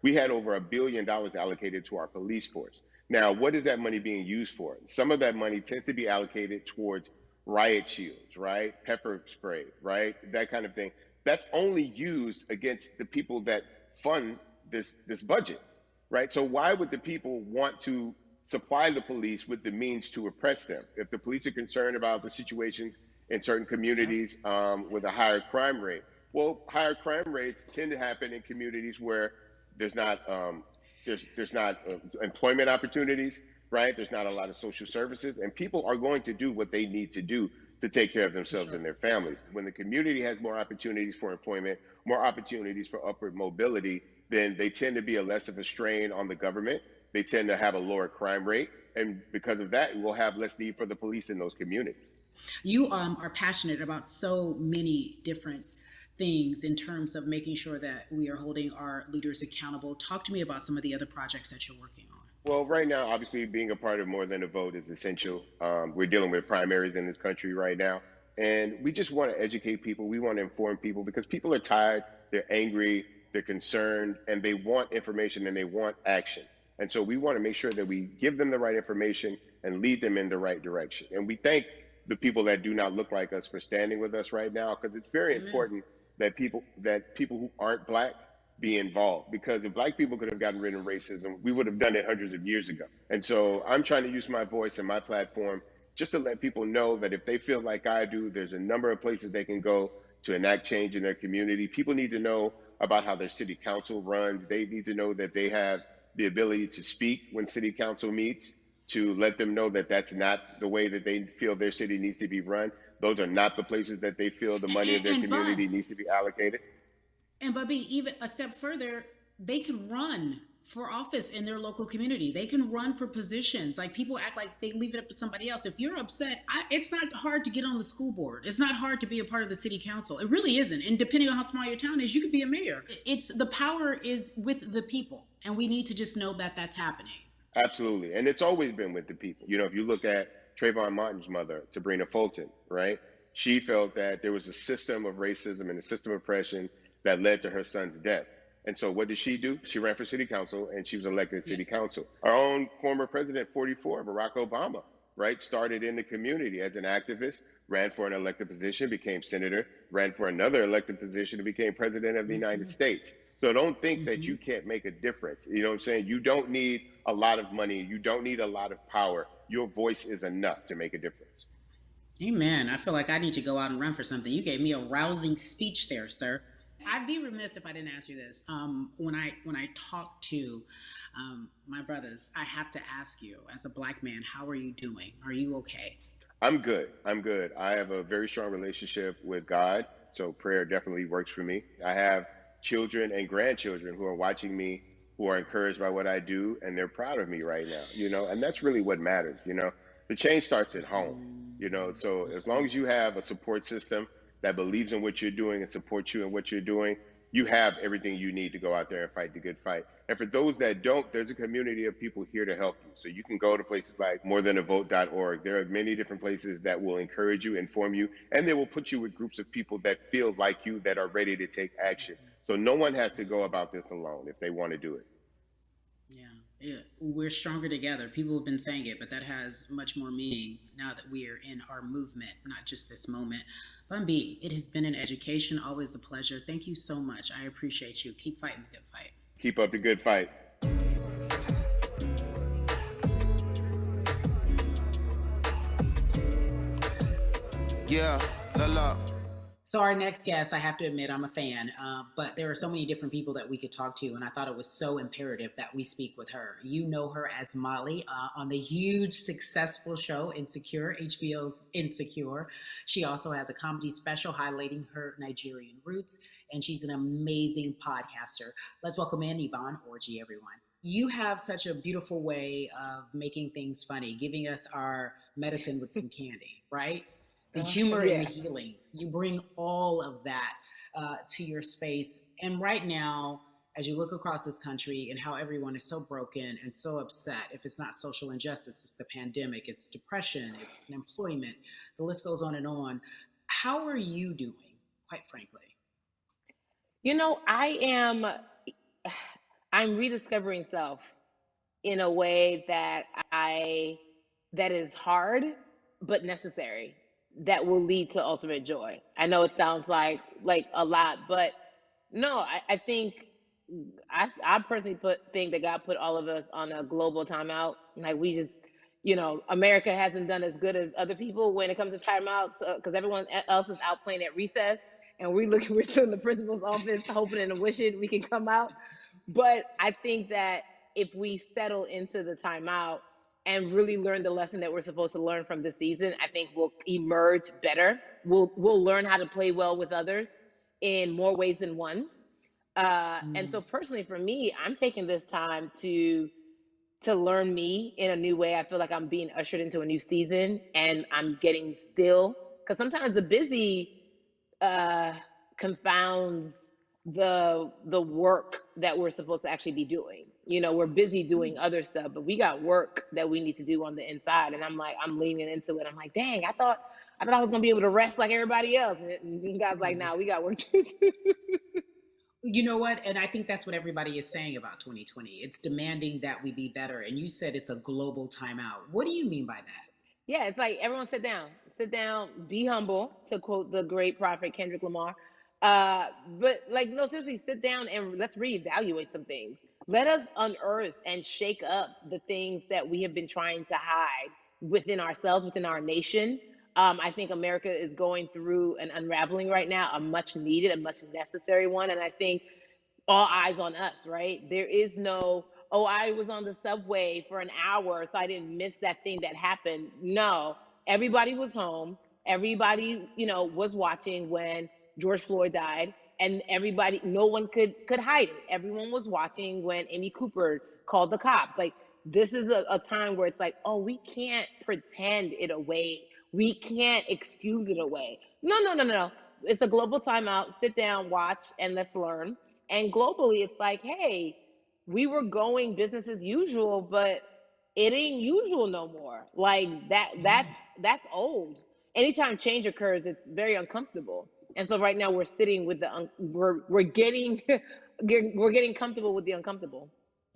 we had over $1 billion allocated to our police force. Now, what is that money being used for? Some of that money tends to be allocated towards riot shields, right? Pepper spray, right? That kind of thing. That's only used against the people that fund this budget, right? So why would the people want to supply the police with the means to oppress them? If the police are concerned about the situations in certain communities with a higher crime rate, well, higher crime rates tend to happen in communities where there's not employment opportunities, right? There's not a lot of social services, and people are going to do what they need to do to take care of For themselves sure. and their families. When the community has more opportunities for employment, more opportunities for upward mobility, then they tend to be a less of a strain on the government. They tend to have a lower crime rate, and because of that, we'll have less need for the police in those communities. You are passionate about so many different things in terms of making sure that we are holding our leaders accountable. Talk to me about some of the other projects that you're working on. Well, right now, obviously, being a part of More Than a Vote is essential. We're dealing with primaries in this country right now, and we just want to educate people. We want to inform people because people are tired, they're angry, they're concerned, and they want information and they want action. And so we want to make sure that we give them the right information and lead them in the right direction. And we thank the people that do not look like us for standing with us right now because it's very Amen. important that people who aren't black be involved, because if black people could have gotten rid of racism, we would have done it hundreds of years ago. And so I'm trying to use my voice and my platform just to let people know that if they feel like I do, there's a number of places they can go to enact change in their community. People need to know about how their city council runs. They need to know that they have the ability to speak when city council meets, to let them know that that's not the way that they feel their city needs to be run. Those are not the places that they feel the money of their And Bud, community needs to be allocated. and Bubby, even a step further, they can run for office in their local community. They can run for positions. Like people act like they leave it up to somebody else. If you're upset, it's not hard to get on the school board. It's not hard to be a part of the city council. It really isn't. And depending on how small your town is, you could be a mayor. It's the power is with the people, and we need to just know that that's happening. Absolutely. And it's always been with the people. You know, if you look at Trayvon Martin's mother, Sabrina Fulton, right? She felt that there was a system of racism and a system of oppression that led to her son's death. And so what did she do? She ran for city council and she was elected to Yeah. city council. Our own former president, 44, Barack Obama, right? Started in the community as an activist, ran for an elected position, became senator, ran for another elected position and became president of the United Mm-hmm. States. So don't think that Mm-hmm. you can't make a difference. You know what I'm saying? You don't need a lot of money. You don't need a lot of power. Your voice is enough to make a difference. Amen. I feel like I need to go out and run for something. You gave me a rousing speech there, sir. I'd be remiss if I didn't ask you this. When I talk to my brothers, I have to ask you, as a black man, how are you doing? Are you okay? I'm good. I'm good. I have a very strong relationship with God. So prayer definitely works for me. I have children and grandchildren who are watching me, who are encouraged by what I do, and they're proud of me right now, and that's really what matters. The change starts at home, so as long as you have a support system that believes in what you're doing and supports you in what you're doing, you have everything you need to go out there and fight the good fight. And for those that don't, there's a community of people here to help you. So you can go to places like morethanavote.org. There are many different places that will encourage you, inform you, and they will put you with groups of people that feel like you, that are ready to take action. So no one has to go about this alone if they want to do it. Yeah, yeah, we're stronger together. People have been saying it, but that has much more meaning now that we are in our movement, not just this moment. Bumby, it has been an education, always a pleasure. Thank you so much. I appreciate you. Keep fighting the good fight. Keep up the good fight. Yeah, la la. So our next guest, I have to admit, I'm a fan, but there are so many different people that we could talk to, and I thought it was so imperative that we speak with her. You know her as Molly on the huge, successful show Insecure, HBO's Insecure. She also has a comedy special highlighting her Nigerian roots, and she's an amazing podcaster. Let's welcome in Yvonne Orji, everyone. You have such a beautiful way of making things funny, giving us our medicine with some candy, right? The humor and Yeah. the healing. You bring all of that to your space. And right now, as you look across this country and how everyone is so broken and so upset, if it's not social injustice, it's the pandemic, it's depression, it's unemployment, the list goes on and on. How are you doing, quite frankly? You know, I am I'm rediscovering self in a way that is hard but necessary, that will lead to ultimate joy. I know it sounds like a lot, but no, I think I personally think that God put all of us on a global timeout. Like we just, America hasn't done as good as other people when it comes to timeouts, because everyone else is out playing at recess, and we're still in the principal's office hoping and wishing we can come out. But I think that if we settle into the timeout and really learn the lesson that we're supposed to learn from this season, I think we'll emerge better. We'll learn how to play well with others in more ways than one. And so personally for me, I'm taking this time to learn me in a new way. I feel like I'm being ushered into a new season, and I'm getting still, because sometimes the busy confounds the work that we're supposed to actually be doing. We're busy doing other stuff, but we got work that we need to do on the inside. And I'm leaning into it. I'm like, dang, I thought I was gonna be able to rest like everybody else. And God's like, nah, we got work to do. You know what? And I think that's what everybody is saying about 2020. It's demanding that we be better. And you said it's a global timeout. What do you mean by that? Yeah, it's like everyone sit down, be humble, to quote the great prophet Kendrick Lamar. But like, no, seriously, sit down and let's reevaluate some things. Let us unearth and shake up the things that we have been trying to hide within ourselves, within our nation. I think America is going through an unraveling right now, a much needed, a much necessary one. And I think all eyes on us, right? There is no, oh, I was on the subway for an hour, so I didn't miss that thing that happened. No, everybody was home. Everybody, was watching when George Floyd died, and everybody, no one could hide it. Everyone was watching when Amy Cooper called the cops. Like, this is a time where it's like, oh, we can't pretend it away. We can't excuse it away. No, no, no, no, no. It's a global timeout. Sit down, watch, and let's learn. And globally, it's like, hey, we were going business as usual, but it ain't usual no more. Like that's old. Anytime change occurs, it's very uncomfortable. And so right now we're sitting with we're getting we're getting comfortable with the uncomfortable.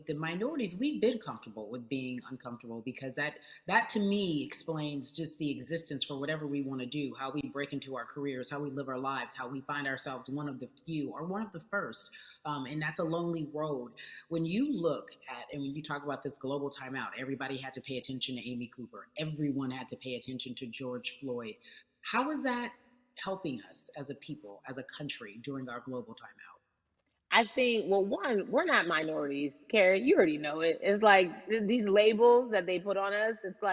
The minorities, we've been comfortable with being uncomfortable, because that to me explains just the existence for whatever we want to do, how we break into our careers, how we live our lives, how we find ourselves one of the few or one of the first. And that's a lonely road. When you look at, and when you talk about this global timeout, everybody had to pay attention to Amy Cooper, everyone had to pay attention to George Floyd. How is that helping us as a people, as a country, during our global timeout? I think, well, one, we're not minorities, Carrie. You already know it. It's like these labels that they put on us. It's Yeah.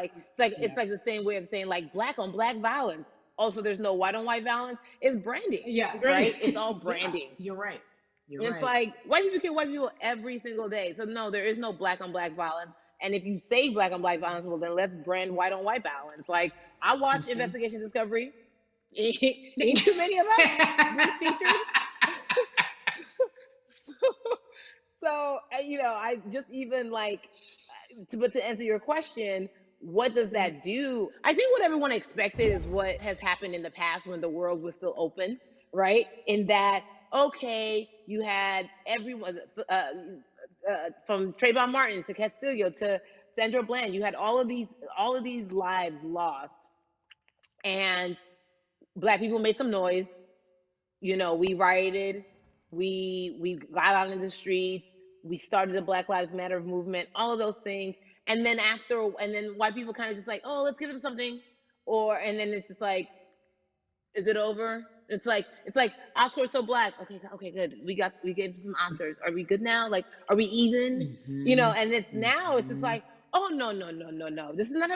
like the same way of saying like black on black violence. Also, there's no white on white violence. It's branding, Yeah, right? great. It's all Yeah, branding. you're right. You're It's right. like white people kill white people every single day. So no, there is no black on black violence. And if you say black on black violence, well then let's brand white on white violence. Like I watch Mhm. Investigation Discovery. Ain't too many of us been featured. so, I just even like but to answer your question, what does that do? I think what everyone expected is what has happened in the past when the world was still open, right? In that, okay, you had everyone from Trayvon Martin to Castillo to Sandra Bland. You had all of these lives lost, and Black people made some noise. We rioted, we got out in the streets, we started the Black Lives Matter movement, all of those things. And then white people kind of just like, oh, let's give them something. And then it's just like, is it over? It's like Oscar so black. Okay, okay, good. We gave some Oscars. Are we good now? Like, are we even? Hmm. And it's just Hmm. like, oh no, no, no, no, no. This is not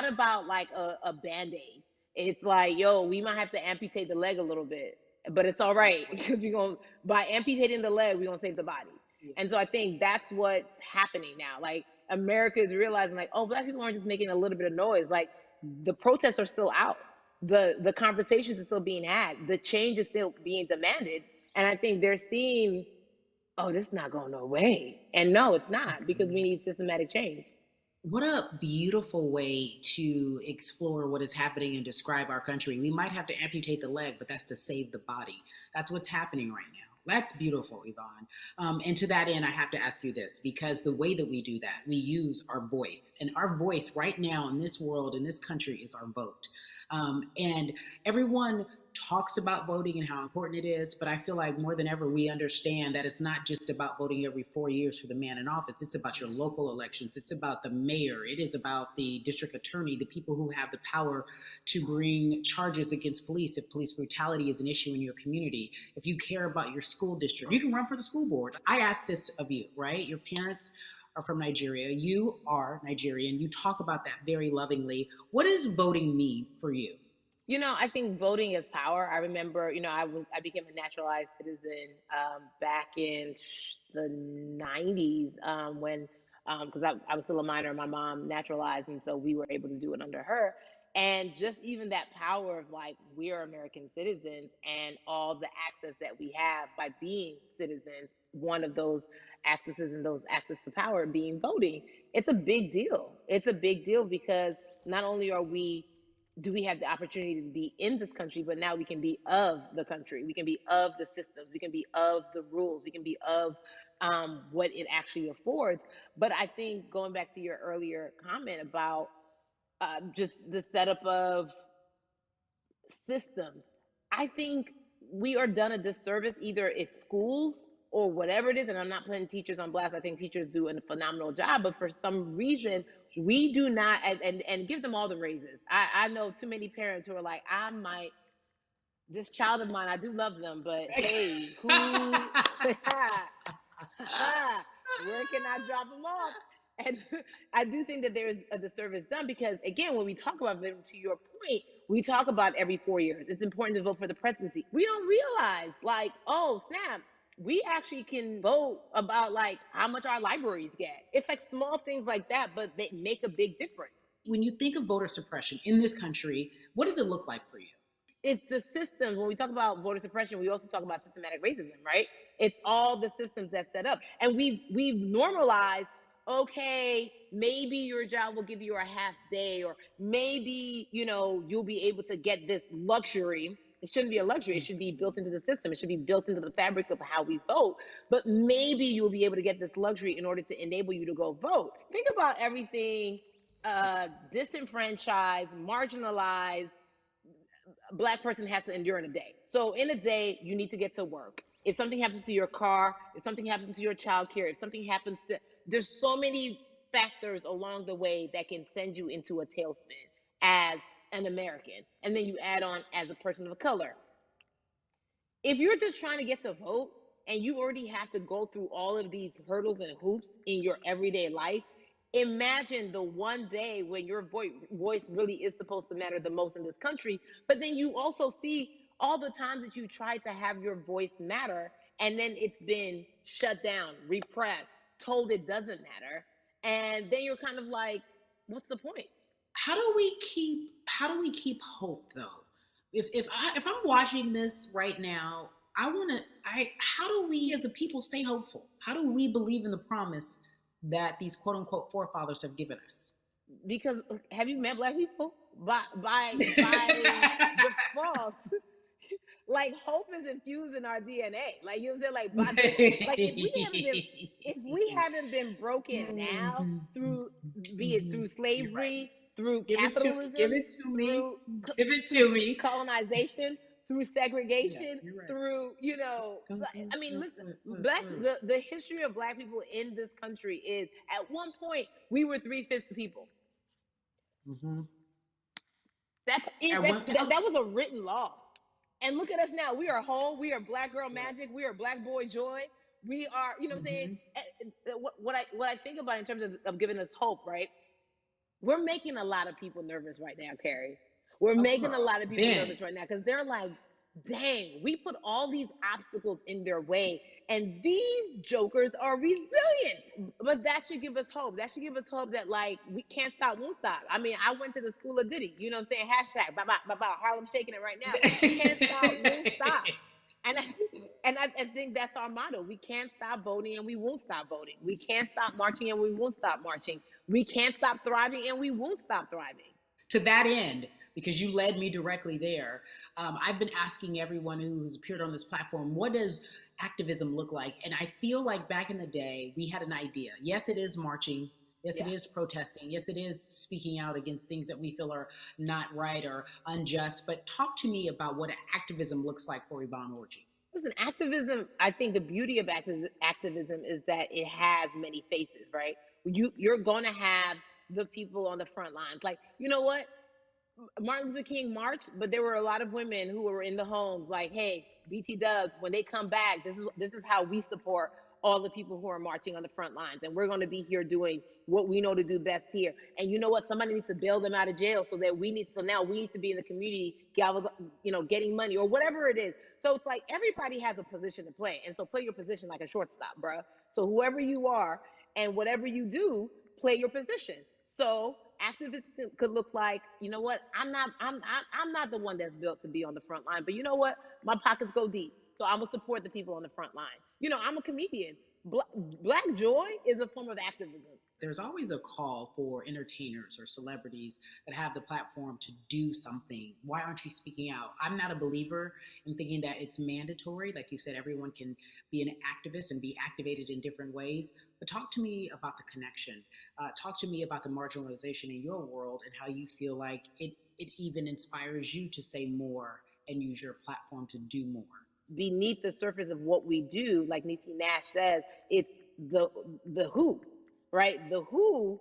about like a band-aid. It's like, yo, we might have to amputate the leg a little bit, but it's all right because we're gonna by amputating the leg, we're gonna save the body. Yeah. And so I think that's what's happening now. Like America is realizing, like, oh, Black people aren't just making a little bit of noise. Like the protests are still out, the conversations are still being had, the change is still being demanded. And I think they're seeing, oh, this is not going no way. And no, it's not, because we need systematic change. What a beautiful way to explore what is happening and describe our country. We might have to amputate the leg, but that's to save the body. That's what's happening right now. That's beautiful, Yvonne. And to that end, I have to ask you this, because the way that we do that, we use our voice. And our voice right now in this world, in this country, is our vote. And everyone talks about voting and how important it is, but I feel like more than ever, we understand that it's not just about voting every 4 years for the man in office. It's about your local elections. It's about the mayor. It is about the district attorney, the people who have the power to bring charges against police if police brutality is an issue in your community. If you care about your school district, you can run for the school board. I ask this of you, right? Your parents are from Nigeria. You are Nigerian. You talk about that very lovingly. What does voting mean for you? I think voting is power. I remember, I became a naturalized citizen back in the '90s when because I was still a minor. My mom naturalized, and so we were able to do it under her. And just even that power of like we are American citizens and all the access that we have by being citizens. One of those accesses and those access to power being voting. It's a big deal. It's a big deal because not only are we do we have the opportunity to be in this country, but now we can be of the country. We can be of the systems. We can be of the rules. We can be of what it actually affords. But I think going back to your earlier comment about just the setup of systems, I think we are done a disservice. Either it's schools or whatever it is, and I'm not putting teachers on blast. I think teachers do a phenomenal job, but for some reason we do not, and give them all the raises. I know too many parents who are like, I might, this child of mine, I do love them, but hey, who where can I drop them off? And I do think that there is a disservice done because, again, when we talk about them, to your point, we talk about every 4 years. It's important to vote for the presidency. We don't realize, like, oh, snap, we actually can vote about like how much our libraries get. It's like small things like that, but they make a big difference. When you think of voter suppression in this country, what does it look like for you? It's the systems. When we talk about voter suppression, we also talk about systematic racism, right? It's all the systems that set up. And we've normalized, okay, maybe your job will give you a half day, or maybe, you'll be able to get this luxury. It shouldn't be a luxury. It should be built into the system. It should be built into the fabric of how we vote. But maybe you'll be able to get this luxury in order to enable you to go vote. Think about everything disenfranchised, marginalized Black person has to endure in a day. So in a day, you need to get to work. If something happens to your car, if something happens to your child care, if something happens to, there's so many factors along the way that can send you into a tailspin as an American. And then you add on as a person of color. If you're just trying to get to vote and you already have to go through all of these hurdles and hoops in your everyday life, imagine the one day when your voice really is supposed to matter the most in this country. But then you also see all the times that you try to have your voice matter, and then it's been shut down, repressed, told it doesn't matter. And then you're kind of like, what's the point? How do we keep hope though? If I'm watching this right now, how do we as a people stay hopeful? How do we believe in the promise that these quote unquote forefathers have given us? Because have you met Black people? By default, like hope is infused in our DNA. Like, you know what I'm saying? Like, like if we haven't been broken now through, be it through You're right. slavery, through Give capitalism, it to me. through Give it to me. colonization, through Yeah, segregation, you're right. through, I mean, listen, the history of Black people in this country is, at one point we were 3/5 the people. Mm-hmm. That's it. At one, That was a written law. And look at us now. We are whole. We are Black girl magic. We are Black boy joy. We are, what I'm saying? What I think about in terms of giving us hope, right? We're making a lot of people nervous right now, Carrie. We're making a lot of people nervous right now because they're like, dang, we put all these obstacles in their way, and these jokers are resilient. But that should give us hope. That should give us hope that, like, we can't stop, won't stop. I mean, I went to the school of Diddy, you know what I'm saying? Hashtag, Harlem shaking it right now. Can't stop, won't stop. And I think that's our motto. We can't stop voting and we won't stop voting. We can't stop marching and we won't stop marching. We can't stop thriving and we won't stop thriving. To that end, because you led me directly there, I've been asking everyone who's appeared on this platform, what does activism look like? And I feel like back in the day, we had an idea. Yes, it is marching. Yes, it Yeah. is protesting. Yes, it is speaking out against things that we feel are not right or unjust. But talk to me about what activism looks like for Yvonne Orji. Listen, activism, I think the beauty of activism is that it has many faces, right? You're going to have the people on the front lines. Like, you know what? Martin Luther King marched, but there were a lot of women who were in the homes like, hey, BT Dubs, when they come back, this is how we support all the people who are marching on the front lines. And we're going to be here doing what we know to do best here. And you know what? Somebody needs to bail them out of jail so now we need to be in the community, getting money or whatever it is. So it's like everybody has a position to play. And so play your position like a shortstop, bruh. So whoever you are and whatever you do, play your position. So activism could look like, you know what? I'm not the one that's built to be on the front line, but you know what? My pockets go deep, so I'm gonna support the people on the front line. I'm a comedian. Black joy is a form of activism. There's always a call for entertainers or celebrities that have the platform to do something. Why aren't you speaking out? I'm not a believer in thinking that it's mandatory. Like you said, everyone can be an activist and be activated in different ways. But talk to me about the connection. Talk to me about the marginalization in your world and how you feel like it even inspires you to say more and use your platform to do more. Beneath the surface of what we do, like Niecy Nash says, it's the who, right? The who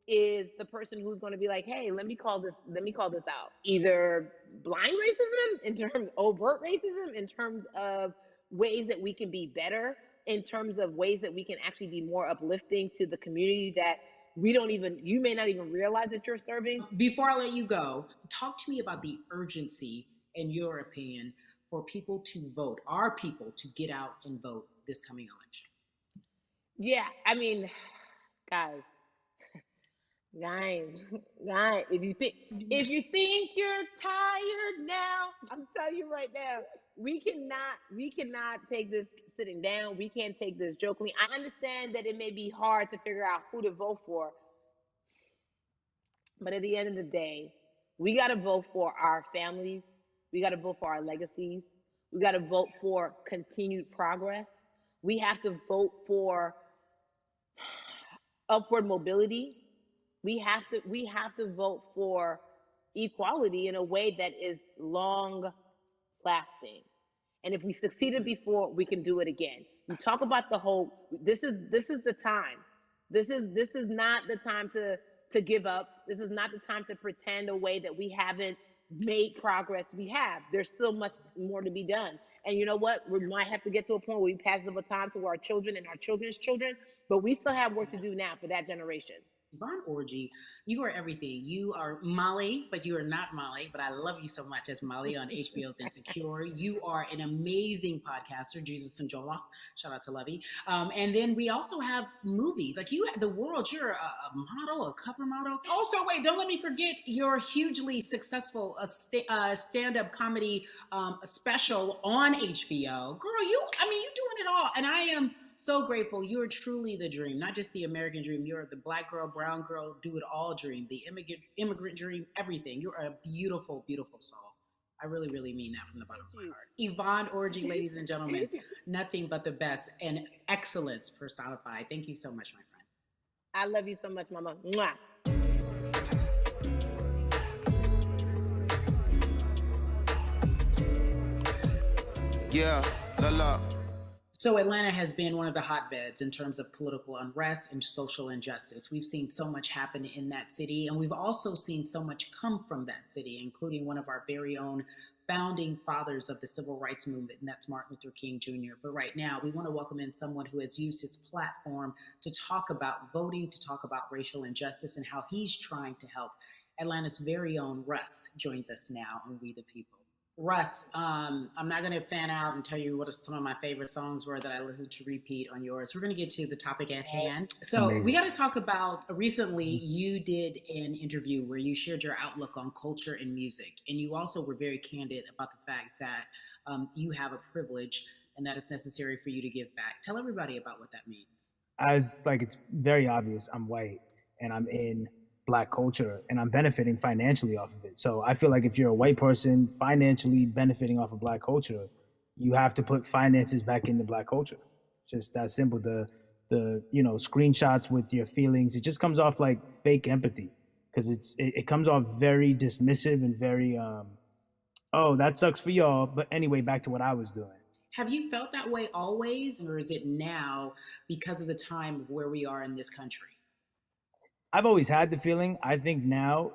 is the person who's going to be like, hey, let me call this out. Either blind racism in terms of overt racism, in terms of ways that we can be better, in terms of ways that we can actually be more uplifting to the community that you may not even realize that you're serving. Before I let you go, talk to me about the urgency, in your opinion, for people to vote, our people to get out and vote this coming election. Yeah, I mean, guys, guys, if you think you're tired now, I'm telling you right now, we cannot take this sitting down. We can't take this jokingly. I understand that it may be hard to figure out who to vote for, but at the end of the day, we got to vote for our families. We got to vote for our legacies. We got to vote for continued progress. We have to vote for upward mobility. We have to vote for equality in a way that is long lasting. And if we succeeded before, we can do it again. You talk about the whole, this is the time. This is not the time to give up. This is not the time to pretend a way that we haven't made progress. We have. There's still much more to be done. And you know what? We might have to get to a point where we pass the baton to our children and our children's children, but we still have work to do now for that generation. Yvonne Orji, you are everything. You are Molly, but you are not Molly. But I love you so much as Molly on HBO's Insecure. You are an amazing podcaster, Jesus and Joloff. Shout out to Lovey. And then we also have movies. Like you, The World, you're a model, a cover model. Also, wait, don't let me forget your hugely successful stand-up comedy special on HBO. Girl, you doing it all. And I am so grateful. You're truly the dream, not just the American dream. You're the black girl, brown girl, do it all dream, the immigrant dream, everything. You're a beautiful, beautiful soul. I really, really mean that from the bottom of my heart. Yvonne Orji, ladies and gentlemen, nothing but the best and excellence personified. Thank you so much, my friend. I love you so much, mama. Mwah. Yeah, la la. So Atlanta has been one of the hotbeds in terms of political unrest and social injustice. We've seen so much happen in that city, and we've also seen so much come from that city, including one of our very own founding fathers of the civil rights movement, and that's Martin Luther King Jr. But right now, we want to welcome in someone who has used his platform to talk about voting, to talk about racial injustice, and how he's trying to help. Atlanta's very own Russ joins us now on We the People. Russ, I'm not going to fan out and tell you what some of my favorite songs were that I listened to repeat on yours. We're going to get to the topic at hand. So Amazing. We got to talk about, recently you did an interview where you shared your outlook on culture and music. And you also were very candid about the fact that you have a privilege and that it's necessary for you to give back. Tell everybody about what that means. It's very obvious I'm white and I'm in Black culture and I'm benefiting financially off of it. So I feel like if you're a white person financially benefiting off of Black culture, you have to put finances back into Black culture. It's just that simple. The screenshots with your feelings, it just comes off like fake empathy because it comes off very dismissive and very oh, that sucks for y'all. But anyway, back to what I was doing. Have you felt that way always, or is it now because of the time of where we are in this country? I've always had the feeling. I think now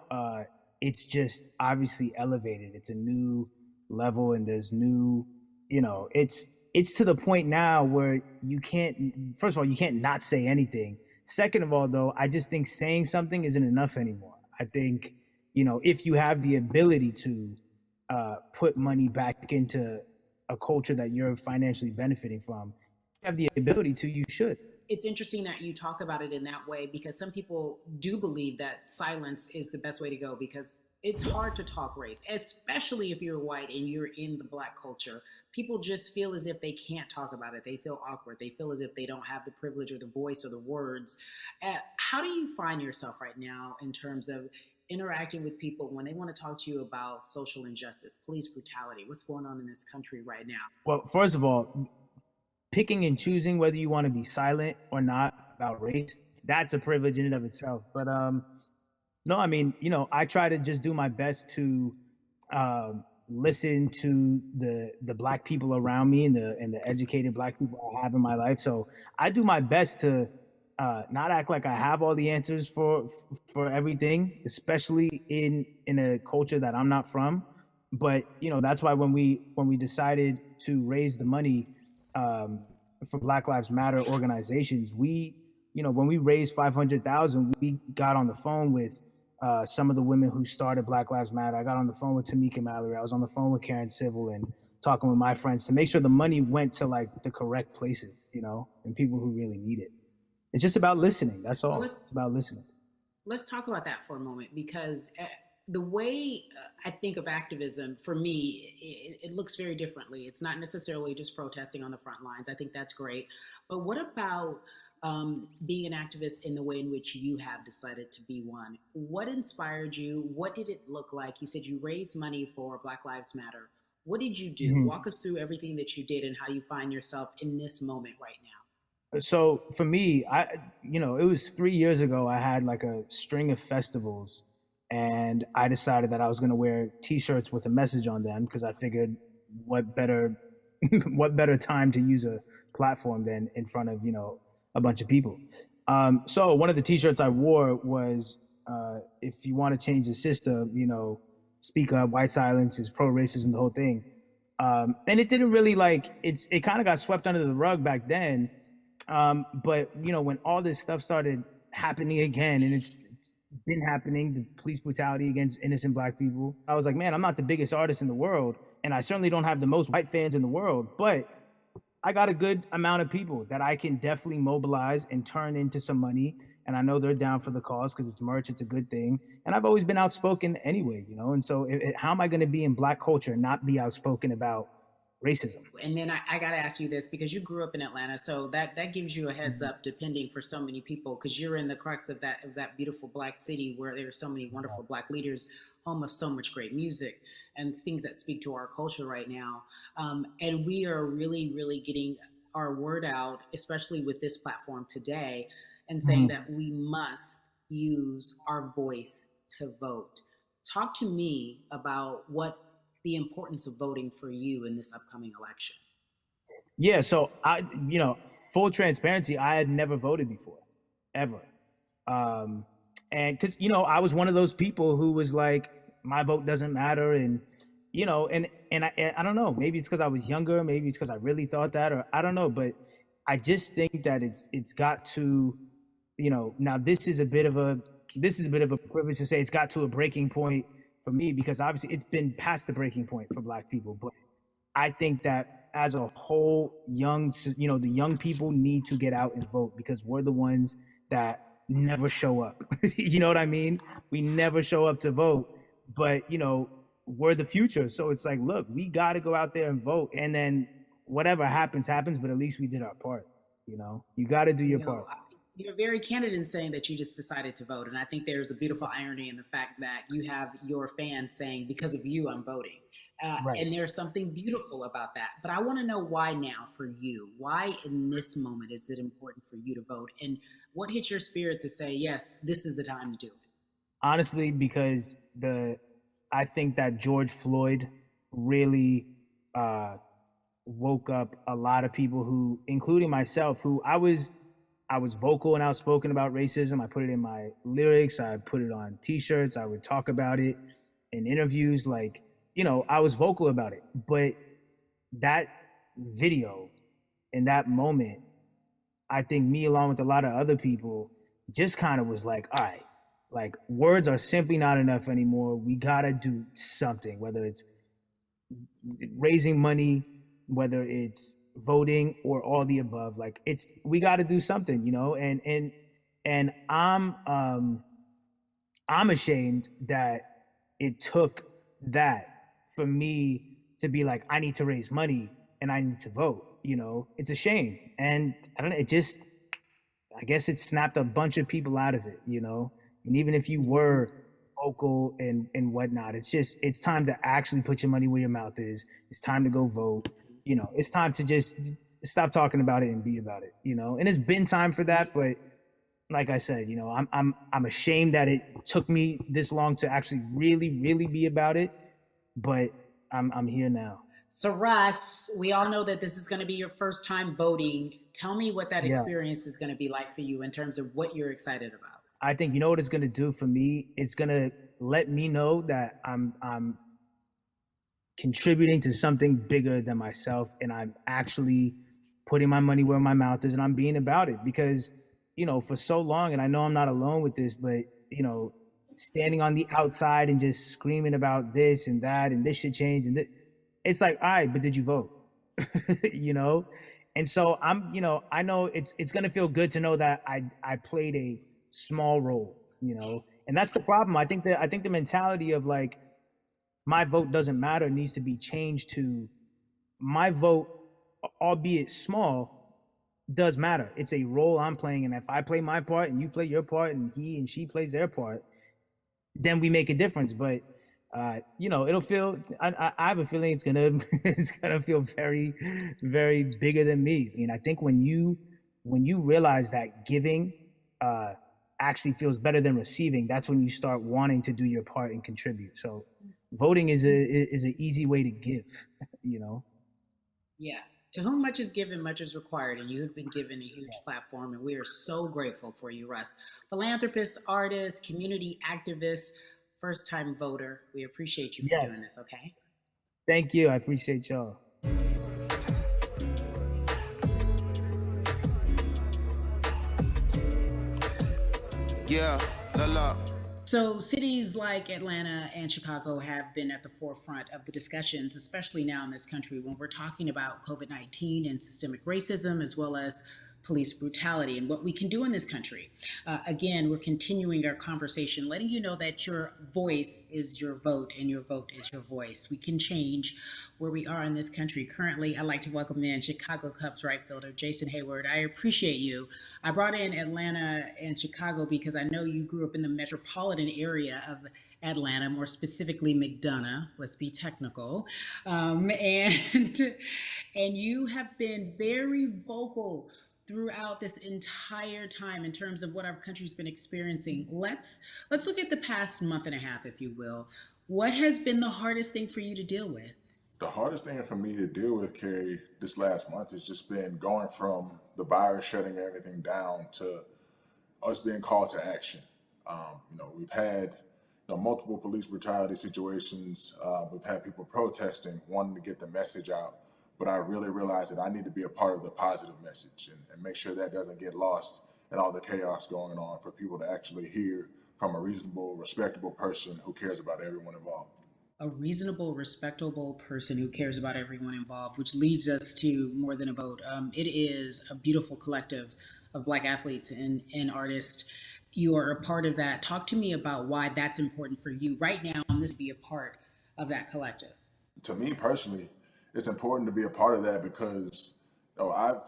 it's just obviously elevated. It's a new level, and there's new, it's to the point now where you can't. First of all, you can't not say anything. Second of all, though, I just think saying something isn't enough anymore. I think if you have the ability to put money back into a culture that you're financially benefiting from, you have the ability to, you should. It's interesting that you talk about it in that way because some people do believe that silence is the best way to go because it's hard to talk race, especially if you're white and you're in the Black culture. People just feel as if they can't talk about it. They feel awkward. They feel as if they don't have the privilege or the voice or the words. How do you find yourself right now in terms of interacting with people when they want to talk to you about social injustice, police brutality, what's going on in this country right now? Well, first of all, picking and choosing whether you want to be silent or not about race, that's a privilege in and of itself. But no, I mean, I try to just do my best to listen to the Black people around me and the educated Black people I have in my life. So I do my best to not act like I have all the answers for everything, especially in a culture that I'm not from. But that's why when we decided to raise the money for Black Lives Matter organizations, we when we raised 500,000, we got on the phone with some of the women who started Black Lives Matter. I got on the phone with Tamika Mallory. I was on the phone with Karen Civil and talking with my friends to make sure the money went to like the correct places, and people who really need it. It's just about listening. That's all. It's about listening. Let's talk about that for a moment because the way I think of activism, for me, it looks very differently. It's not necessarily just protesting on the front lines. I think that's great. But what about being an activist in the way in which you have decided to be one? What inspired you? What did it look like? You said you raised money for Black Lives Matter. What did you do? Mm-hmm. Walk us through everything that you did and how you find yourself in this moment right now. So for me, it was 3 years ago, I had like a string of festivals and I decided that I was going to wear t-shirts with a message on them because I figured what better time to use a platform than in front of, a bunch of people. So one of the t-shirts I wore was, if you want to change the system, speak up, white silence is pro-racism, the whole thing. And it didn't really it kind of got swept under the rug back then. But when all this stuff started happening again, and it's been happening, the police brutality against innocent Black people, I was like, man, I'm not the biggest artist in the world, and I certainly don't have the most white fans in the world, but I got a good amount of people that I can definitely mobilize and turn into some money, and I know they're down for the cause because it's merch, it's a good thing, and I've always been outspoken anyway, and so how am I going to be in Black culture and not be outspoken about racism? And then I got to ask you this because you grew up in Atlanta, so that gives you a heads up, depending for so many people, because you're in the crux of that beautiful Black city where there are so many wonderful Black leaders, home of so much great music and things that speak to our culture right now. And we are really, really getting our word out, especially with this platform today, and saying that we must use our voice to vote. Talk to me about what the importance of voting for you in this upcoming election. Yeah, so I, full transparency, I had never voted before, ever. And because, I was one of those people who was like, my vote doesn't matter. And, and I don't know, maybe it's because I was younger, maybe it's because I really thought that, or I don't know, but I just think that it's got to, now this is a bit of a privilege to say it's got to a breaking point for me, because obviously it's been past the breaking point for Black people. But I think that as a whole, the young people need to get out and vote, because we're the ones that never show up. You know what I mean? We never show up to vote, but we're the future. So it's like, look, we got to go out there and vote, and then whatever happens, but at least we did our part. You got to do your part. You're very candid in saying that you just decided to vote. And I think there's a beautiful irony in the fact that you have your fans saying, because of you, I'm voting. Right. And there's something beautiful about that. But I want to know why now for you. Why in this moment is it important for you to vote? And what hit your spirit to say, yes, this is the time to do it? Honestly, because I think that George Floyd really uh, woke up a lot of people who, including myself, who I was vocal and outspoken about racism. I put it in my lyrics. I put it on T-shirts. I would talk about it in interviews. Like, I was vocal about it. But that video in that moment, I think me along with a lot of other people just kind of was like, all right, like words are simply not enough anymore. We gotta do something, whether it's raising money, whether it's voting or all the above. Like we gotta do something, and I'm ashamed that it took that for me to be like, I need to raise money and I need to vote. It's a shame. And I don't know, I guess it snapped a bunch of people out of it. And even if you were vocal and whatnot, it's time to actually put your money where your mouth is. It's time to go vote. It's time to just stop talking about it and be about it. And it's been time for that, but like I said, I'm ashamed that it took me this long to actually really, really be about it. But I'm here now. So, Russ, we all know that this is going to be your first time voting. Tell me what that Yeah. experience is going to be like for you in terms of what you're excited about. I think what it's gonna do for me. It's gonna let me know that I'm contributing to something bigger than myself, and I'm actually putting my money where my mouth is, and I'm being about it. Because for so long, and I know I'm not alone with this, but standing on the outside and just screaming about this and that and this should change it's like, all right, but did you vote? you know and so I know it's going to feel good to know that I played a small role. And that's the problem. I think the mentality of like my vote doesn't matter needs to be changed to my vote, albeit small, does matter. It's a role I'm playing, and if I play my part and you play your part and he and she plays their part, then we make a difference. But it'll feel. I have a feeling it's gonna it's gonna feel very, very bigger than me. I think when you realize that giving actually feels better than receiving, that's when you start wanting to do your part and contribute. So, voting is an easy way to give. You know. Yeah. To whom much is given, much is required, and you have been given a huge platform, and we are so grateful for you, Russ. Philanthropist, artist, community activist, first time voter. We appreciate you for doing this, okay? Thank you. I appreciate y'all. Yeah, la la. So, cities like Atlanta and Chicago have been at the forefront of the discussions, especially now in this country when we're talking about COVID-19 and systemic racism, as well as police brutality and what we can do in this country. Again, we're continuing our conversation, letting you know that your voice is your vote and your vote is your voice. We can change where we are in this country. Currently, I'd like to welcome in Chicago Cubs right fielder Jason Hayward. I appreciate you. I brought in Atlanta and Chicago because I know you grew up in the metropolitan area of Atlanta, more specifically McDonough, let's be technical. And you have been very vocal throughout this entire time in terms of what our country's been experiencing. Let's look at the past month and a half, if you will. What has been the hardest thing for you to deal with? The hardest thing for me to deal with, Carrie, this last month has just been going from the virus shutting everything down to us being called to action. We've had multiple police brutality situations. We've had people protesting, wanting to get the message out. But I really realized that I need to be a part of the positive message and make sure that doesn't get lost in all the chaos going on, for people to actually hear from a reasonable, respectable person who cares about everyone involved. A reasonable, respectable person who cares about everyone involved, which leads us to More Than a Vote. It is a beautiful collective of Black athletes and artists. You are a part of that. Talk to me about why that's important for you right now and this be a part of that collective. To me personally, it's important to be a part of that because I've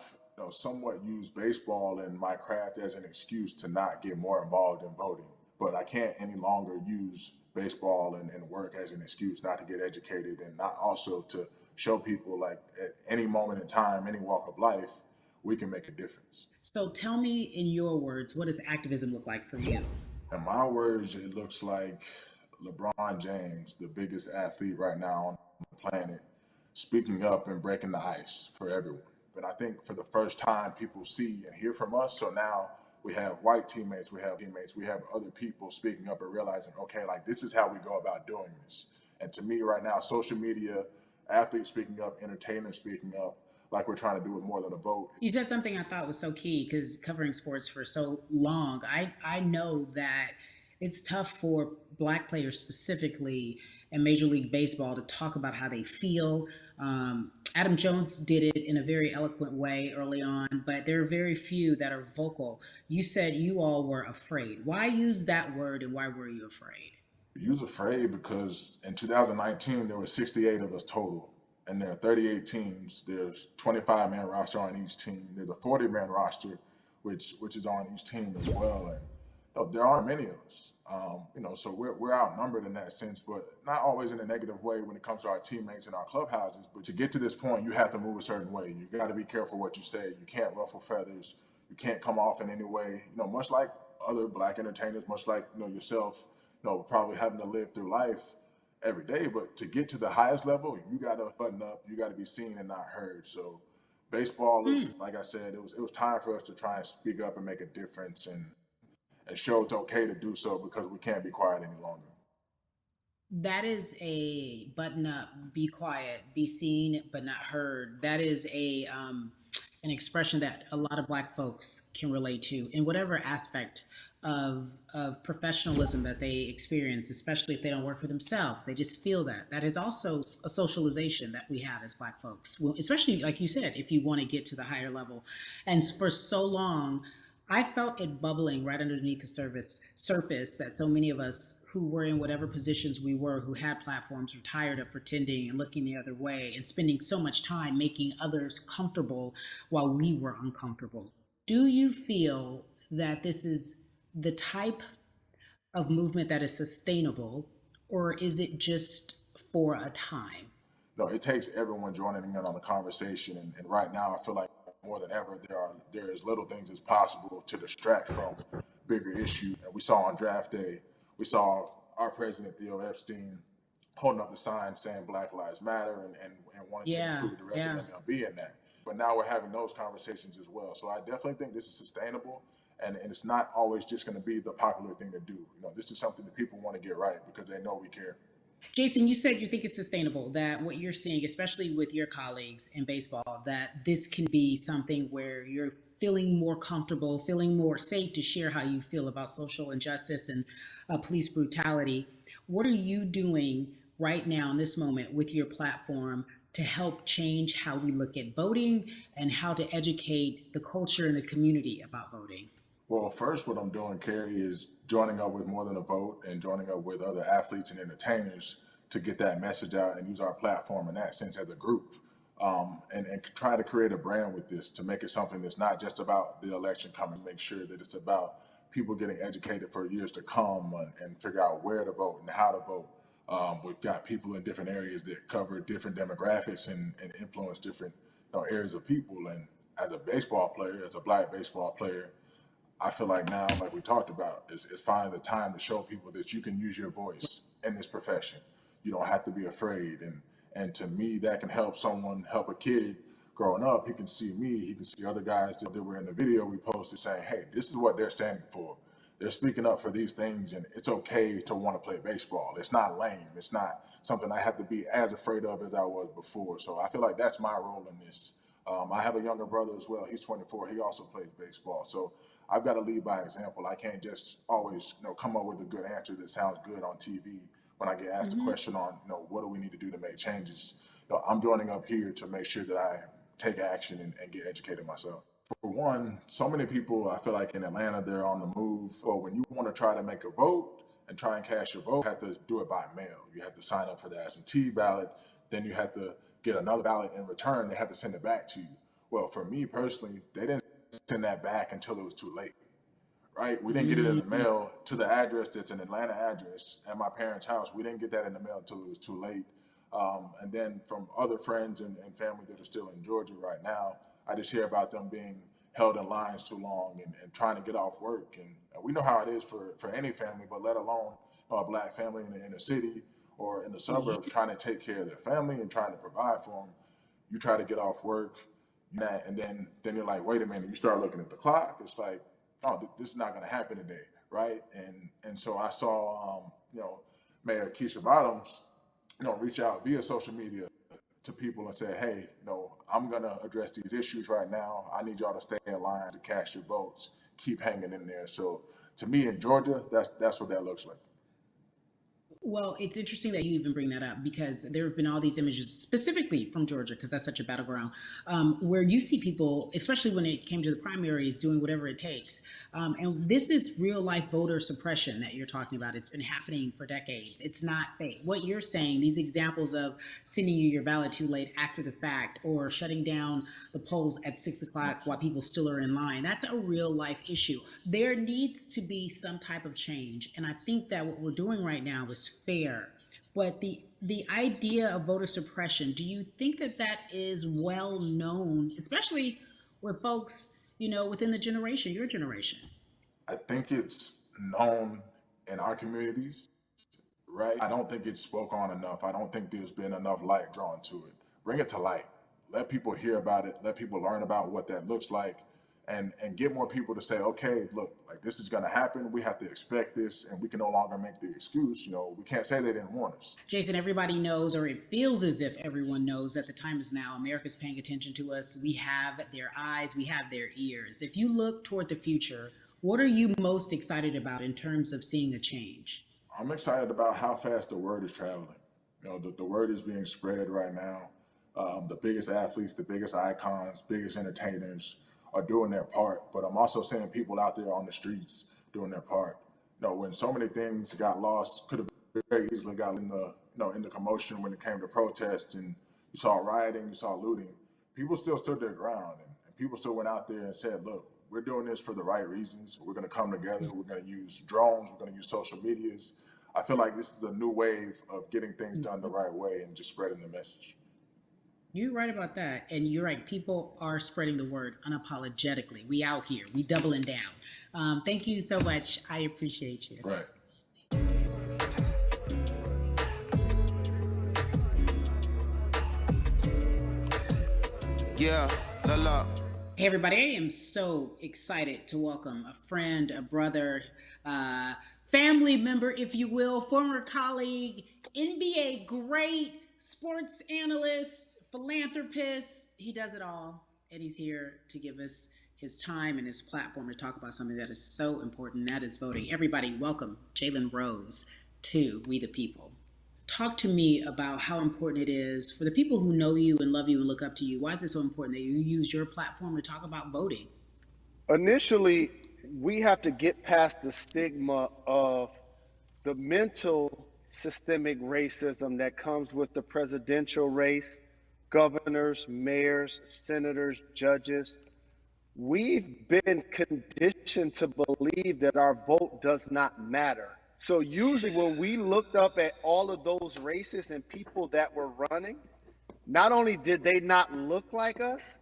somewhat used baseball and my craft as an excuse to not get more involved in voting. but I can't any longer use baseball and work as an excuse not to get educated and not also to show people like at any moment in time, any walk of life, we can make a difference. So tell me in your words, what does activism look like for you? In my words, it looks like LeBron James, the biggest athlete right now on the planet, speaking up and breaking the ice for everyone. But I think for the first time, people see and hear from us. So now we have white teammates, we have other people speaking up and realizing, okay, like this is how we go about doing this. And to me, right now, social media, athletes speaking up, entertainers speaking up, like we're trying to do with more than a vote. You said something I thought was so key because covering sports for so long, I know that it's tough for black players specifically in Major League Baseball to talk about how they feel. Adam Jones did it in a very eloquent way early on, but there are very few that are vocal. You said you all were afraid. Why use that word and why were you afraid? You was afraid because in 2019 there were 68 of us total, and there are 38 teams. There's 25-man roster on each team. There's a 40-man roster, which is on each team as well. And there aren't many of us. So we're outnumbered in that sense, but not always in a negative way when it comes to our teammates and our clubhouses. But to get to this point, you have to move a certain way. You got to be careful what you say. You can't ruffle feathers. You can't come off in any way. Much like other black entertainers, much like yourself. Probably having to live through life every day. But to get to the highest level, you got to button up. You got to be seen and not heard. So baseball is, like I said, it was time for us to try and speak up and make a difference and show it's okay to do so because we can't be quiet any longer. That is a button up, be quiet, be seen but not heard. That is a an expression that a lot of black folks can relate to in whatever aspect of professionalism that they experience, especially if they don't work for themselves. They just feel that. That is also a socialization that we have as black folks, well, especially like you said, if you want to get to the higher level. And for so long, I felt it bubbling right underneath the surface that so many of us who were in whatever positions we were, who had platforms, were tired of pretending and looking the other way and spending so much time making others comfortable while we were uncomfortable. Do you feel that this is the type of movement that is sustainable, or is it just for a time? No, it takes everyone joining in on the conversation. And right now, I feel like more than ever, there is little things as possible to distract from bigger issues. And we saw on draft day, we saw our president, Theo Epstein, holding up the sign saying Black Lives Matter and wanting to include the rest of MLB in that. But now we're having those conversations as well. So I definitely think this is sustainable. And it's not always just going to be the popular thing to do. This is something that people want to get right because they know we care. Jason, you said you think it's sustainable, that what you're seeing, especially with your colleagues in baseball, that this can be something where you're feeling more comfortable, feeling more safe to share how you feel about social injustice and police brutality. What are you doing right now in this moment with your platform to help change how we look at voting and how to educate the culture and the community about voting? Well, first, what I'm doing, Carrie, is joining up with More Than a Vote and joining up with other athletes and entertainers to get that message out and use our platform in that sense as a group. And try to create a brand with this to make it something that's not just about the election coming, make sure that it's about people getting educated for years to come and figure out where to vote and how to vote. We've got people in different areas that cover different demographics and influence different areas of people. And as a baseball player, as a black baseball player, I feel like now, like we talked about, is finding the time to show people that you can use your voice in this profession. You don't have to be afraid. And to me, that can help a kid growing up. He can see me, he can see other guys that were in the video we posted saying, hey, this is what they're standing for. They're speaking up for these things, and it's okay to want to play baseball. It's not lame. It's not something I have to be as afraid of as I was before. So I feel like that's my role in this. I have a younger brother as well. He's 24. He also plays baseball. So I've got to lead by example. I can't just always, come up with a good answer that sounds good on TV. When I get asked a question on, what do we need to do to make changes? I'm joining up here to make sure that I take action and get educated myself. For one, so many people, I feel like in Atlanta, they're on the move. Or when you want to try to make a vote and try and cast your vote, you have to do it by mail. You have to sign up for the absentee ballot. Then you have to get another ballot in return. They have to send it back to you. Well, for me personally, they didn't send that back until it was too late. right? We didn't get it in the mail to the address that's an Atlanta address at my parents' house. We didn't get that in the mail until it was too late. And then from other friends and family that are still in Georgia right now, I just hear about them being held in lines too long and trying to get off work. And we know how it is for any family, but let alone a black family in the city or in the suburbs trying to take care of their family and trying to provide for them. You try to get off work, and then you're like, wait a minute. You start looking at the clock. It's like, oh, this is not going to happen today, right? And so I saw, Mayor Keisha Bottoms, reach out via social media to people and say, hey, I'm going to address these issues right now. I need y'all to stay in line to cast your votes. Keep hanging in there. So to me in Georgia, that's what that looks like. Well, it's interesting that you even bring that up because there have been all these images specifically from Georgia, because that's such a battleground, where you see people, especially when it came to the primaries, doing whatever it takes. And this is real life voter suppression that you're talking about. It's been happening for decades. It's not fake. What you're saying, these examples of sending you your ballot too late after the fact or shutting down the polls at 6 o'clock while people still are in line, that's a real life issue. There needs to be some type of change. And I think that what we're doing right now is fair. But the idea of voter suppression, do you think that that is well known, especially with folks, within the generation, your generation? I think it's known in our communities, right? I don't think it's spoke on enough. I don't think there's been enough light drawn to it. Bring it to light. Let people hear about it. Let people learn about what that looks like. And get more people to say, okay, look, like this is going to happen. We have to expect this, and we can no longer make the excuse. We can't say they didn't warn us. Jason, everybody knows, or it feels as if everyone knows, that the time is now. America's paying attention to us. We have their eyes, we have their ears. If you look toward the future, what are you most excited about in terms of seeing a change? I'm excited about how fast the word is traveling. The word is being spread right now. The biggest athletes, the biggest icons, biggest entertainers are doing their part, but I'm also seeing people out there on the streets doing their part. When so many things got lost, could have very easily got in the commotion when it came to protests, and you saw rioting, you saw looting. People still stood their ground, and people still went out there and said, "Look, we're doing this for the right reasons. We're going to come together. We're going to use drones. We're going to use social medias." I feel like this is a new wave of getting things done the right way and just spreading the message. You're right about that. And you're right. People are spreading the word unapologetically. We out here. We doubling down. Thank you so much. I appreciate you. Right. Yeah, la la. Hey, everybody. I am so excited to welcome a friend, a brother, family member, if you will, former colleague, NBA great, sports analyst, philanthropist. He does it all, and he's here to give us his time and his platform to talk about something that is so important, that is voting. Everybody, welcome Jalen Rose to We the People. Talk to me about how important it is for the people who know you and love you and look up to you. Why is it so important that you use your platform to talk about voting? Initially, we have to get past the stigma of the mental systemic racism that comes with the presidential race, governors, mayors, senators, judges. We've been conditioned to believe that our vote does not matter. So usually when we looked up at all of those races and people that were running, not only did they not look like us,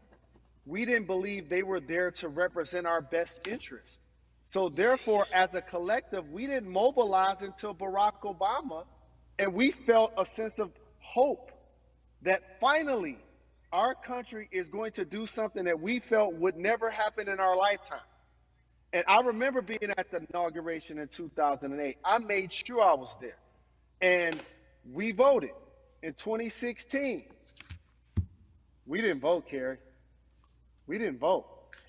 we didn't believe they were there to represent our best interest. So therefore, as a collective, we didn't mobilize until Barack Obama, and we felt a sense of hope that finally our country is going to do something that we felt would never happen in our lifetime. And I remember being at the inauguration in 2008. I made sure I was there. And we voted in 2016. We didn't vote, Carrie. We didn't vote.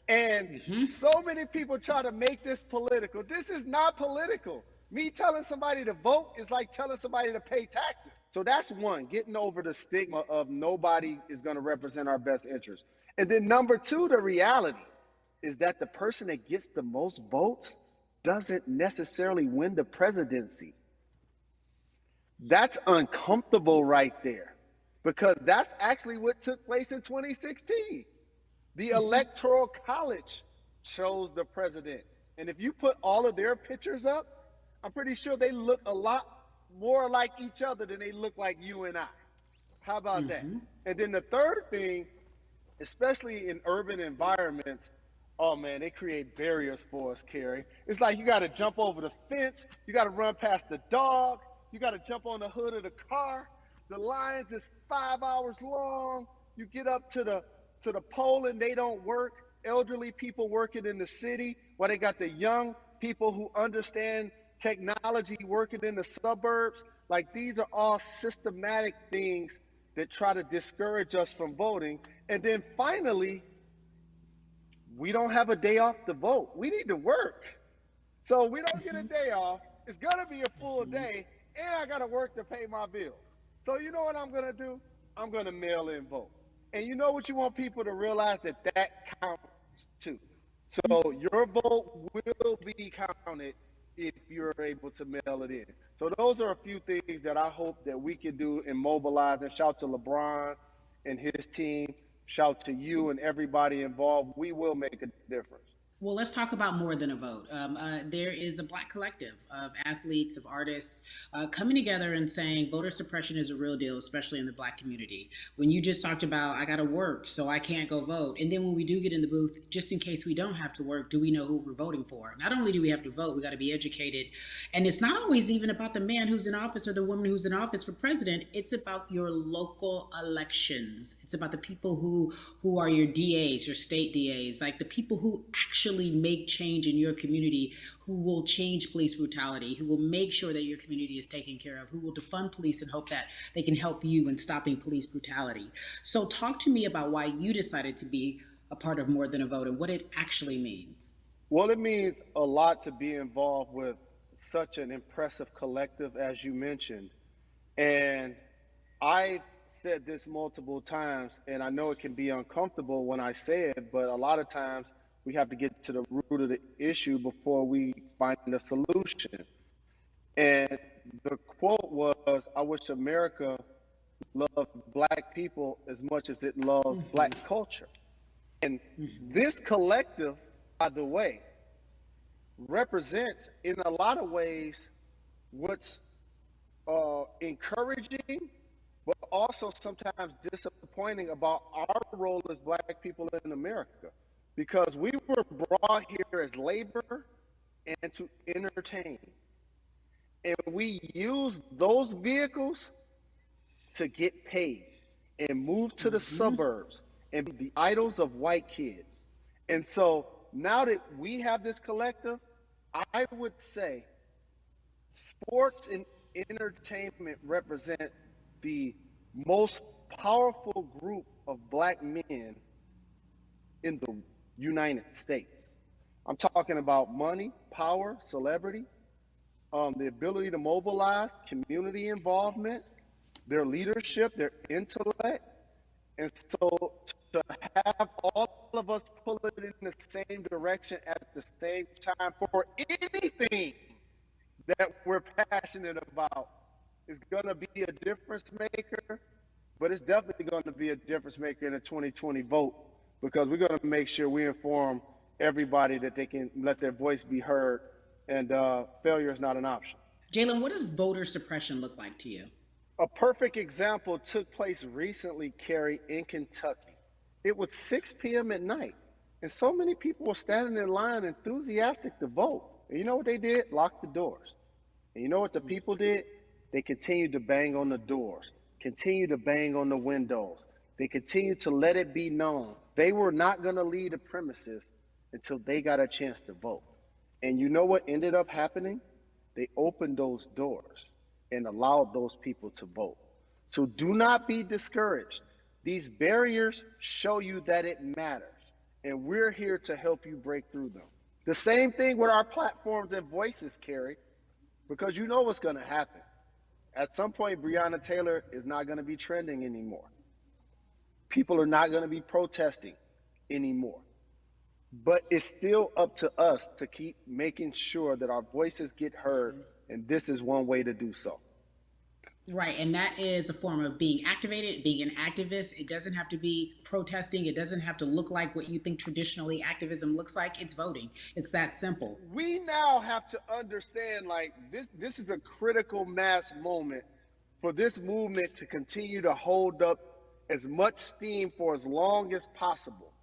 And so many people try to make this political. This is not political. Me telling somebody to vote is like telling somebody to pay taxes. So that's one, getting over the stigma of nobody is going to represent our best interest. And then number two, the reality is that the person that gets the most votes doesn't necessarily win the presidency. That's uncomfortable right there, because that's actually what took place in 2016. The Electoral College chose the president. And if you put all of their pictures up, I'm pretty sure they look a lot more like each other than they look like you and I. How about that? Mm-hmm. And then the third thing, especially in urban environments, oh man, they create barriers for us, Carrie. It's like you got to jump over the fence, you got to run past the dog, you got to jump on the hood of the car. The lines is 5 hours long. You get up to the pole and they don't work. Elderly people working in the city, while they got the young people who understand technology working in the suburbs. Like, these are all systematic things that try to discourage us from voting. And then finally, we don't have a day off to vote. We need to work. So we don't get a day off. It's going to be a full day, and I got to work to pay my bills. So you know what I'm going to do? I'm going to mail in vote. And you know what you want people to realize? That counts too. So your vote will be counted if you're able to mail it in. So those are a few things that I hope that we can do and mobilize. And shout to LeBron and his team. Shout to you and everybody involved. We will make a difference. Well, let's talk about more than a vote. There is a Black collective of athletes, of artists coming together and saying voter suppression is a real deal, especially in the Black community. When you just talked about, I got to work, so I can't go vote. And then when we do get in the booth, just in case we don't have to work, do we know who we're voting for? Not only do we have to vote, we got to be educated. And it's not always even about the man who's in office or the woman who's in office for president. It's about your local elections. It's about the people who are your DAs, your state DAs, like the people who actually make change in your community, who will change police brutality, who will make sure that your community is taken care of, who will defund police and hope that they can help you in stopping police brutality. So talk to me about why you decided to be a part of More Than a Vote and what it actually means. Well, it means a lot to be involved with such an impressive collective, as you mentioned. And I said this multiple times, and I know it can be uncomfortable when I say it, but a lot of times we have to get to the root of the issue before we find a solution. And the quote was, I wish America loved Black people as much as it loves Black culture. And this collective, by the way, represents in a lot of ways what's encouraging, but also sometimes disappointing about our role as Black people in America. Because we were brought here as labor and to entertain. And we use those vehicles to get paid and move to the suburbs and be the idols of white kids. And so now that we have this collective, I would say sports and entertainment represent the most powerful group of Black men in the United States. I'm talking about money, power, celebrity, the ability to mobilize, community involvement, their leadership, their intellect. And so to have all of us pull it in the same direction at the same time for anything that we're passionate about is going to be a difference maker, but it's definitely going to be a difference maker in the 2020 vote, because we're going to make sure we inform everybody that they can let their voice be heard, and failure is not an option. Jalen, what does voter suppression look like to you? A perfect example took place recently, Carrie, in Kentucky. It was 6 p.m. at night, and so many people were standing in line enthusiastic to vote. And you know what they did? Locked the doors. And you know what the people did? They continued to bang on the doors, continued to bang on the windows. They continued to let it be known they were not going to leave the premises until they got a chance to vote. And you know what ended up happening? They opened those doors and allowed those people to vote. So do not be discouraged. These barriers show you that it matters, and we're here to help you break through them. The same thing with our platforms and voices, Carrie, because you know what's going to happen. At some point, Breonna Taylor is not going to be trending anymore. People are not going to be protesting anymore. But it's still up to us to keep making sure that our voices get heard, and this is one way to do so. Right, and that is a form of being activated, being an activist. It doesn't have to be protesting. It doesn't have to look like what you think traditionally activism looks like. It's voting. It's that simple. We now have to understand, like, this is a critical mass moment for this movement to continue to hold up as much steam for as long as possible.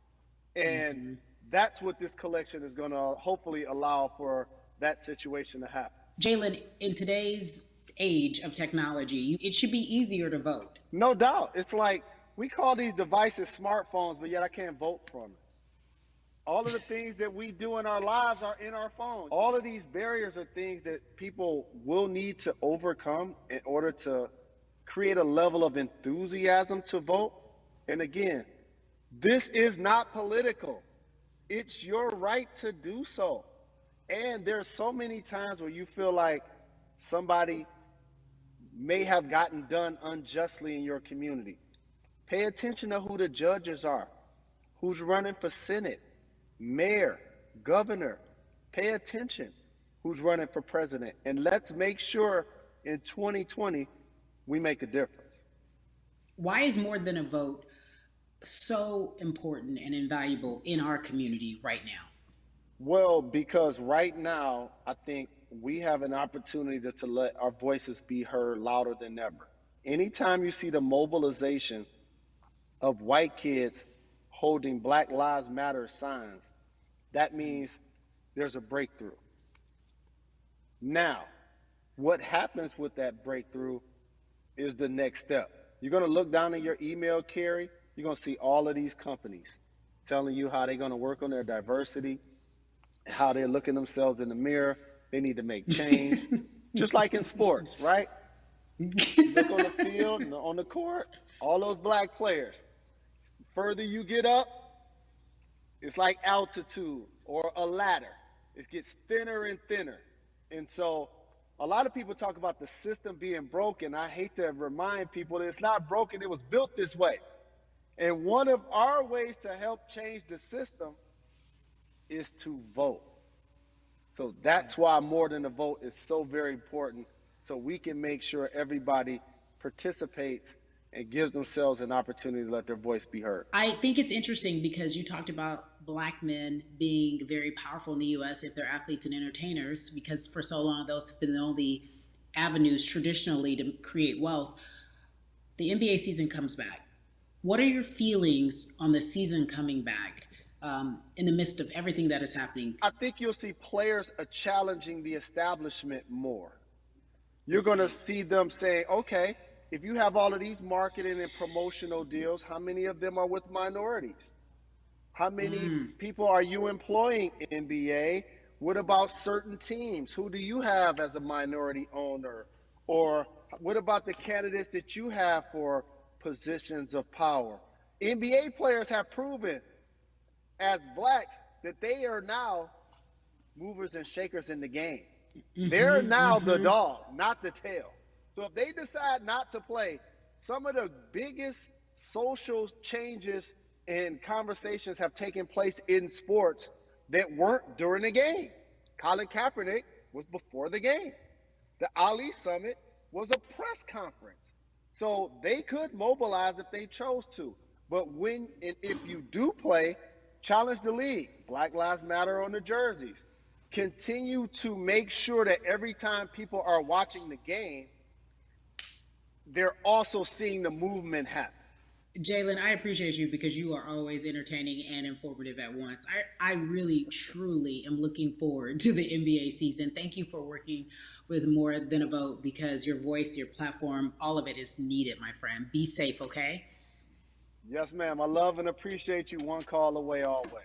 And Mm-hmm. that's what this collection is going to hopefully allow for that situation to happen. Jalen, in today's age of technology, it should be easier to vote. No doubt. It's like we call these devices smartphones, but yet I can't vote from it. All of the things that we do in our lives are in our phones. All of these barriers are things that people will need to overcome in order to create a level of enthusiasm to vote. And again, this is not political. It's your right to do so. And there's so many times where you feel like somebody may have gotten done unjustly in your community. Pay attention to who the judges are, who's running for Senate, mayor, governor. Pay attention who's running for president. And let's make sure in 2020 we make a difference. Why is more than a vote so important and invaluable in our community right now? Well, because right now, I think we have an opportunity to let our voices be heard louder than ever. Anytime you see the mobilization of white kids holding Black Lives Matter signs, that means there's a breakthrough. Now, what happens with that breakthrough is the next step. You're going to look down in your email, Carrie, you're going to see all of these companies telling you how they're going to work on their diversity, how they're looking themselves in the mirror. They need to make change, just like in sports, right? You look on the field and on the court, all those black players. The further you get up, it's like altitude or a ladder. It gets thinner and thinner. And so a lot of people talk about the system being broken. I hate to remind people that it's not broken. It was built this way. And one of our ways to help change the system is to vote. So that's why more than a vote is so very important, so we can make sure everybody participates and gives themselves an opportunity to let their voice be heard. I think it's interesting because you talked about black men being very powerful in the U.S. if they're athletes and entertainers, because for so long those have been the only avenues traditionally to create wealth. The NBA season comes back. What are your feelings on the season coming back in the midst of everything that is happening? I think you'll see players challenging the establishment more. You're going to see them saying, okay, if you have all of these marketing and promotional deals, how many of them are with minorities? How many people are you employing, NBA? What about certain teams? Who do you have as a minority owner? Or what about the candidates that you have for positions of power? NBA players have proven as blacks that they are now movers and shakers in the game. They're now the dog, not the tail. So if they decide not to play, some of the biggest social changes and conversations have taken place in sports that weren't during the game. Colin Kaepernick was before the game. The Ali Summit was a press conference. So they could mobilize if they chose to. But when and if you do play, challenge the league. Black Lives Matter on the jerseys. Continue to make sure that every time people are watching the game, they're also seeing the movement happen. Jalen, I appreciate you because you are always entertaining and informative at once. I really, truly am looking forward to the NBA season. Thank you for working with More Than a Vote because your voice, your platform, all of it is needed, my friend. Be safe, okay? Yes, ma'am. I love and appreciate you. One call away always.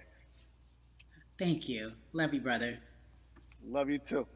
Thank you. Love you, brother. Love you too.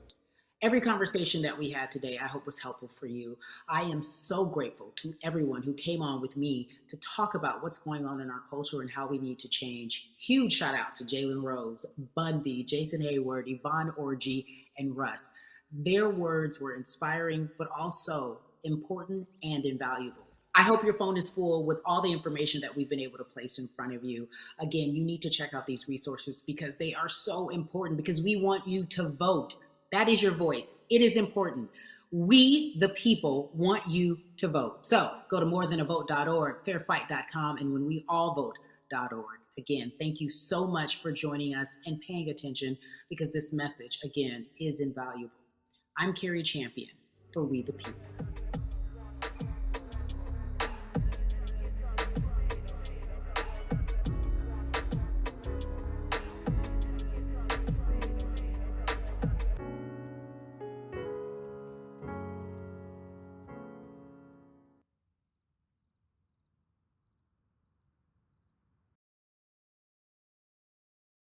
Every conversation that we had today, I hope was helpful for you. I am so grateful to everyone who came on with me to talk about what's going on in our culture and how we need to change. Huge shout out to Jalen Rose, Bun B, Jason Hayward, Yvonne Orgy, and Russ. Their words were inspiring, but also important and invaluable. I hope your phone is full with all the information that we've been able to place in front of you. Again, you need to check out these resources because they are so important because we want you to vote. That is your voice. It is important. We, the people, want you to vote. So go to morethanavote.org, fairfight.com, and whenweallvote.org. Again, thank you so much for joining us and paying attention, because this message, again, is invaluable. I'm Carrie Champion for We the People.